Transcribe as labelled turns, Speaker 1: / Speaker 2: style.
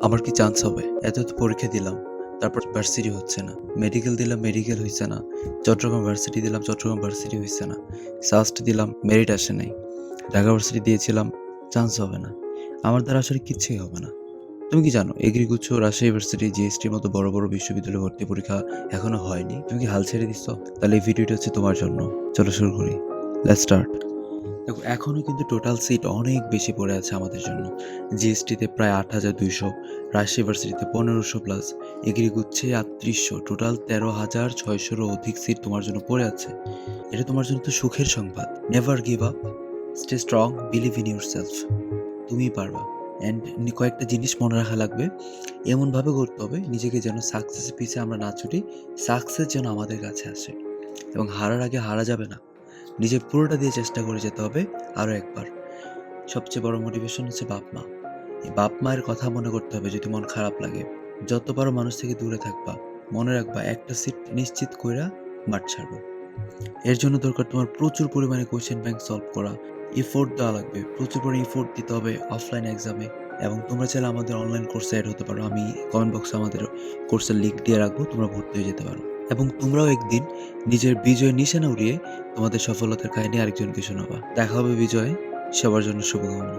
Speaker 1: আমার কি চান্স হবে? এত পরীক্ষা দিলাম, তারপর ভার্সিটি হচ্ছে না। মেডিকেল দিলাম, মেডিকেল হইছে না। চট্টগ্রাম ভার্সিটি দিলাম, চট্টগ্রাম ভার্সিটি হইছে না। সাস্ট দিলাম, মেরিট আসে নাই। ঢাকা ভার্সিটি দিয়েছিলাম, চান্স হবে না। আমার দ্বারা আসলে কিচ্ছুই হবে না। তুমি কি জানো এগ্রিগুচ্ছ, রাজশাহী ইউনিভার্সিটি, জিএসটির মতো বড় বড় বিশ্ববিদ্যালয়ে ভর্তি পরীক্ষা এখনো হয়নি? তুমি কি হাল ছেড়ে দিছো? তাহলে এই ভিডিওটা হচ্ছে তোমার জন্য। চলো শুরু করি। Let's start. দেখো, এখনও কিন্তু টোটাল সিট অনেক বেশি পড়ে আছে আমাদের জন্য। জিএসটিতে প্রায় 8,200, রাজশাহী ইউনিভার্সিটিতে 1500 প্লাস, এগ্রিগুচ্ছে 3800, টোটাল 13,600-ও অধিক সিট তোমার জন্য পড়ে আছে। এটা তোমার জন্য তো সুখের সংবাদ। Never give up, stay strong, believe in your self. তুমিই পারবা। অ্যান্ড কয়েকটা জিনিস মনে রাখা লাগবে। এমনভাবে করতে হবে নিজেকে যেন সাকসেসের পিছে আমরা না ছুটি, সাকসেস যেন আমাদের কাছে আসে। এবং হারার আগে হারা যাবে না, নিজের পুরোটা দিয়ে চেষ্টা করে যেতে হবে আরও একবার। সবচেয়ে বড় মোটিভেশন হচ্ছে বাপ মা। এই বাপ মায়ের কথা মনে করতে হবে যদি মন খারাপ লাগে। যত পারো মানুষ থেকে দূরে থাকবা। মনে রাখবা একটা সিট নিশ্চিত কইরা মাঠ ছাড়বো। এর জন্য দরকার তোমার প্রচুর পরিমাণে কোয়েশ্চেন ব্যাংক সলভ করা, এফোর্ট দেওয়া লাগবে, প্রচুর পরিমাণে এফোর্ট দিতে হবে অফলাইন এক্সামে। এবং তোমরা চাইলে আমাদের অনলাইন কোর্সে অ্যাড হতে পারো। আমি কমেন্ট বক্সে আমাদের কোর্সের লিঙ্ক দিয়ে রাখবো, তোমরা ভর্তি হয়ে যেতে পারো। এবং তোমরাও একদিন নিজের বিজয়ের নিশানা উড়িয়ে তোমাদের সফলতার কাহিনী আরেকজনকে শোনাবা। দেখা হবে বিজয়। সবার জন্য শুভকামনা।